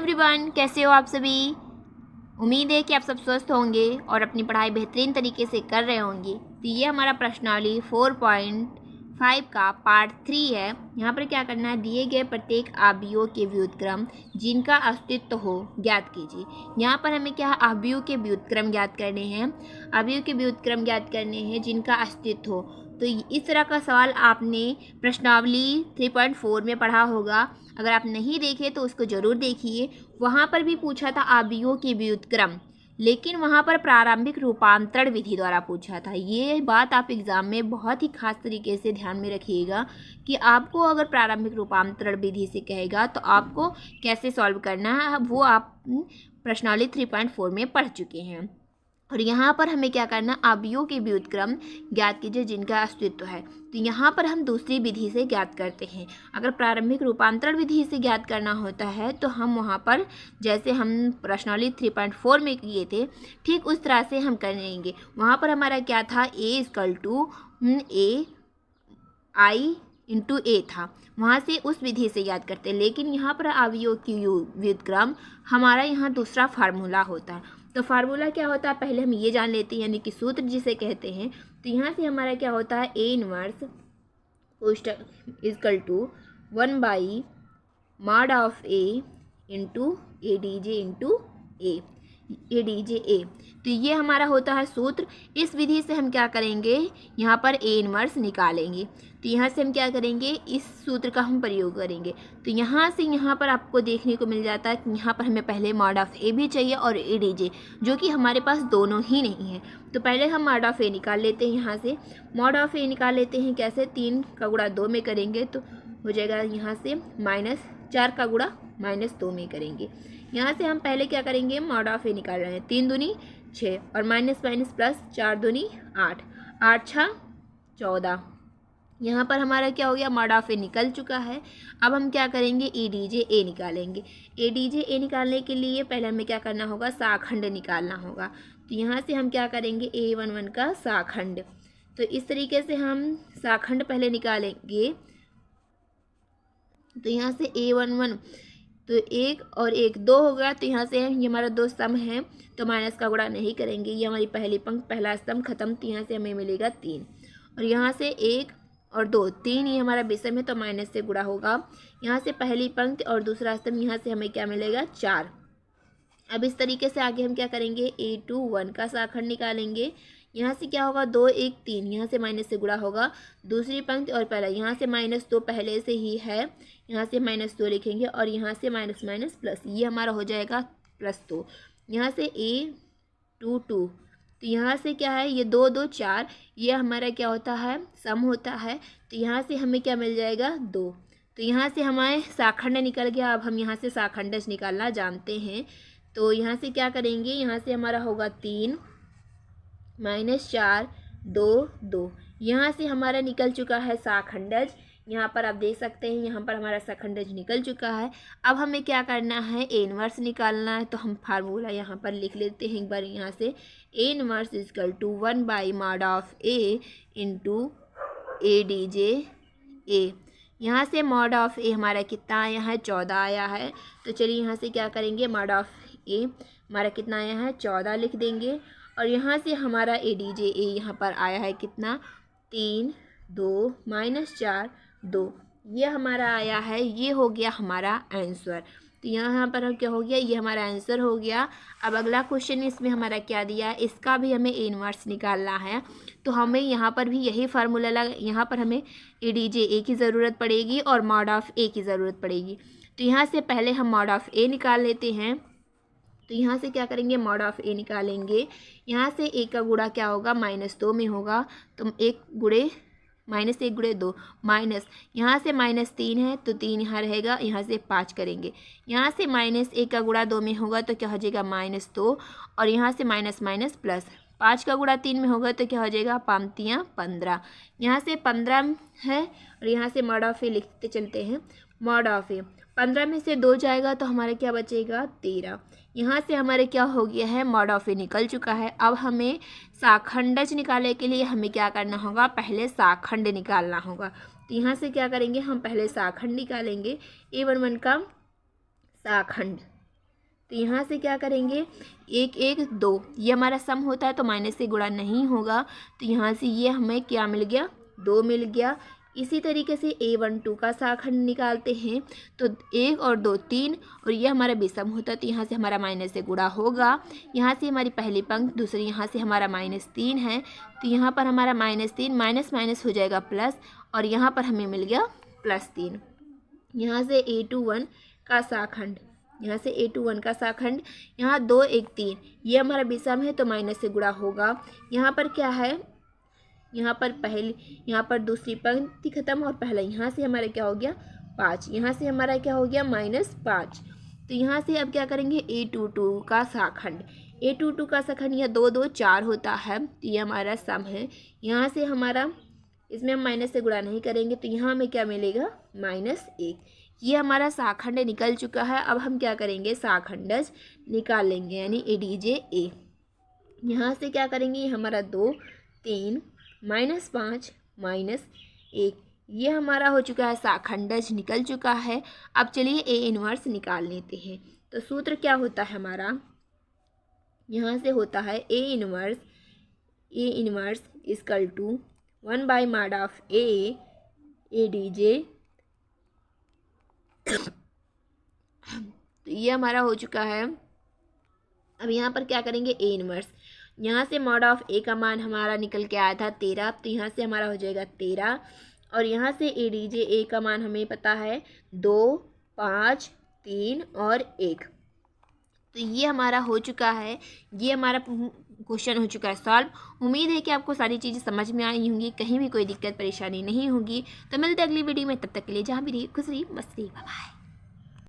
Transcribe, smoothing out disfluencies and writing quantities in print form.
Everyone, कैसे हो आप सभी। उम्मीद है कि आप सब स्वस्थ होंगे और अपनी पढ़ाई बेहतरीन तरीके से कर रहे होंगे। तो ये हमारा प्रश्नावली 4.5 का पार्ट 3 है। यहाँ पर क्या करना है, दिए गए प्रत्येक अवयवों के व्युत्क्रम जिनका अस्तित्व हो ज्ञात कीजिए। यहाँ पर हमें क्या अवयवों के व्युत्क्रम ज्ञात करने हैं, अवयवों के व्युत्क्रम ज्ञात करने हैं जिनका अस्तित्व हो। तो इस तरह का सवाल आपने प्रश्नावली 3.4 में पढ़ा होगा। अगर आप नहीं देखे तो उसको ज़रूर देखिए। वहाँ पर भी पूछा था अवयवों के व्युत्क्रम, लेकिन वहाँ पर प्रारंभिक रूपांतरण विधि द्वारा पूछा था। ये बात आप एग्ज़ाम में बहुत ही खास तरीके से ध्यान में रखिएगा कि आपको अगर प्रारंभिक रूपांतरण विधि से कहेगा तो आपको कैसे सॉल्व करना है, वो आप प्रश्नावली 3.4 में पढ़ चुके हैं। और यहाँ पर हमें क्या करना, अवयवों के व्युत्क्रम ज्ञात कीजिए जिनका अस्तित्व है। तो यहाँ पर हम दूसरी विधि से ज्ञात करते हैं। अगर प्रारंभिक रूपांतरण विधि से ज्ञात करना होता है तो हम वहाँ पर जैसे हम प्रश्नावली 3.4 में किए थे ठीक उस तरह से हम करेंगे। वहाँ पर हमारा क्या था, A=A था, वहाँ से उस विधि से याद करते हैं। लेकिन यहाँ पर अवयवों की व्युत्क्रम हमारा यहाँ दूसरा फार्मूला होता है। तो फार्मूला क्या होता है, पहले हम ये जान लेते हैं, यानी कि सूत्र जिसे कहते हैं। तो यहाँ से हमारा क्या होता है, A inverse equal 1/mod(A) into ADJ. तो ये हमारा होता है सूत्र। इस विधि से हम क्या करेंगे, यहाँ पर A इनवर्स निकालेंगे। तो यहाँ से हम क्या करेंगे, इस सूत्र का हम प्रयोग करेंगे। तो यहाँ से यहाँ पर आपको देखने को मिल जाता है कि यहाँ पर हमें पहले mod(A) भी चाहिए और ADJ, जो कि हमारे पास दोनों ही नहीं है। तो पहले हम mod(A) निकाल लेते हैं। यहाँ से mod(A) निकाल लेते हैं कैसे, 3 का गुणा 2 में करेंगे तो हो जाएगा यहाँ से -4 का गुणा -2 में करेंगे। यहाँ से हम पहले क्या करेंगे, mod(A) निकाल रहे हैं, 3 दूनी 6 और माइनस प्लस 4 दूनी 8, 8 6 14। यहाँ पर हमारा क्या हो गया, mod(A) निकल चुका है। अब हम क्या करेंगे, ADJ निकालेंगे। ADJ निकालने के लिए पहले हमें क्या करना होगा, साखंड निकालना होगा। तो यहाँ से हम क्या करेंगे, A11 का साखंड। तो इस तरीके से हम साखंड पहले निकालेंगे। तो यहाँ से A11 तो 1 और 1 2 हो गया। तो यहाँ से ये हमारा 2 स्तंभ है तो माइनस का गुणा नहीं करेंगे। ये हमारी पहली पंक्ति पहला स्तंभ खत्म। तो यहाँ से हमें मिलेगा 3 और यहाँ से 1 और 2 3, ये हमारा विषम है तो माइनस से गुणा होगा। यहाँ से पहली पंक्ति और दूसरा स्तंभ, यहाँ से हमें क्या मिलेगा, 4। अब इस तरीके से आगे हम क्या करेंगे, A21 का साखंड निकालेंगे। यहाँ से क्या होगा, 2 1 3, यहाँ से माइनस से गुणा होगा दूसरी पंक्ति और पहला। यहाँ से -2 पहले से ही है, यहाँ से -2 लिखेंगे और यहाँ से माइनस प्लस, ये हमारा हो जाएगा +2। यहाँ से A22, तो यहाँ से क्या है, ये 2 2 4, ये हमारा क्या होता है, सम होता है। तो यहाँ से हमें क्या मिल जाएगा, 2। तो यहाँ से हमारे साखंड निकल गया। अब हम यहाँ से साखंडज निकालना जानते हैं। तो यहाँ से क्या करेंगे, यहाँ से हमारा होगा 3 -4 2 2, यहाँ से हमारा निकल चुका है साखंडज। यहाँ पर आप देख सकते हैं, यहाँ पर हमारा साखंडज निकल चुका है। अब हमें क्या करना है, A इनवर्स निकालना है। तो हम फार्मूला यहाँ पर लिख लेते हैं एक बार। यहाँ से A inverse equal 1/mod(A) into ADJ. यहाँ से mod(A) हमारा कितना आया है, 14 आया है। तो चलिए यहाँ से क्या करेंगे, mod(A) हमारा कितना आया है, 14 लिख देंगे। और यहाँ से हमारा ADJ यहाँ पर आया है कितना, 3 2 -4 2, ये हमारा आया है। ये हो गया हमारा आंसर। तो यहाँ पर क्या हो गया, ये हमारा आंसर हो गया। अब अगला क्वेश्चन इसमें हमारा क्या दिया है, इसका भी हमें A इनवर्स निकालना है। तो हमें यहाँ पर भी यही फार्मूला लगा, यहाँ पर हमें ADJ की ज़रूरत पड़ेगी और mod(A) की ज़रूरत पड़ेगी। तो यहाँ से पहले हम mod(A) निकाल लेते हैं। तो यहाँ से क्या करेंगे, mod(A) निकालेंगे। यहाँ से 1 का गुणा क्या होगा, -2 में होगा। तो -1 गुणे 2 माइनस, यहाँ से -3 है तो 3 यहाँ रहेगा, यहाँ से 5 करेंगे। यहाँ से -1 का गुणा 2 में होगा तो क्या हो जाएगा, -2 और यहाँ से माइनस प्लस, 5 का गुणा 3 में होगा तो क्या हो जाएगा, 5 15। यहाँ से 15 है और यहाँ से mod(A) लिखते चलते हैं। mod(A) 15 में से 2 जाएगा तो हमारा क्या बचेगा, 13। यहाँ से हमारे क्या हो गया है, mod(A) निकल चुका है। अब हमें साखंडज निकालने के लिए हमें क्या करना होगा, पहले साखंड निकालना होगा। तो यहाँ से क्या करेंगे, हम पहले साखंड निकालेंगे। A11 का साखंड तो यहाँ से क्या करेंगे, 1 1 2, ये हमारा सम होता है तो माइनस से गुणा नहीं होगा, तो यहाँ से ये हमें क्या मिल गया, 2 मिल गया। इसी तरीके से A12 का साखंड निकालते हैं, तो 1 और 2 3, और ये हमारा विषम होता है तो यहाँ से हमारा माइनस से गुणा होगा। यहाँ से हमारी पहली पंक्ति, दूसरी यहाँ से हमारा -3 है, तो यहाँ पर हमारा -3 माइनस माइनस हो जाएगा प्लस, और यहाँ पर हमें मिल गया +3। यहाँ से A21 का साखंड, यहाँ से A21 का साखंड, यहाँ 2 1 3, ये हमारा विषम है तो माइनस से गुणा होगा। यहाँ पर क्या है, यहाँ पर दूसरी पंक्ति खत्म और पहला, यहाँ से हमारा क्या हो गया 5, यहाँ से हमारा क्या हो गया -5। तो यहाँ से अब क्या करेंगे, A22 का साखंड, A22 का साखंड यह 2 2 4 होता है, तो ये हमारा सम है। यहाँ से हमारा, इसमें हम माइनस से गुणा नहीं करेंगे तो यहाँ हमें क्या मिलेगा -1। ये हमारा साखंड निकल चुका है। अब हम क्या करेंगे, साखंडज निकाल लेंगे, यानी ADJ-A। यहाँ से क्या करेंगे, हमारा 2 3 -5 -1, ये हमारा हो चुका है, साखंडज निकल चुका है। अब चलिए A इनवर्स निकाल लेते हैं। तो सूत्र क्या होता है हमारा, यहाँ से होता है A inverse equal to 1/mod(A) ADJ। तो ये हमारा हो चुका है। अब यहाँ पर क्या करेंगे, A इनवर्स, यहाँ से mod(A) का मान हमारा निकल के आया था 13, तो यहाँ से हमारा हो जाएगा 13, और यहाँ से ADJ-A का मान हमें पता है 2 5 3 और 1। तो ये हमारा हो चुका है, ये हमारा क्वेश्चन हो चुका है सॉल्व। उम्मीद है कि आपको सारी चीज़ें समझ में आई होंगी, कहीं भी कोई दिक्कत परेशानी नहीं होगी। तो मिलते अगली वीडियो में, तब तक के लिए जहाँ भी रही खुश रही मस्त रही, बाय बाय।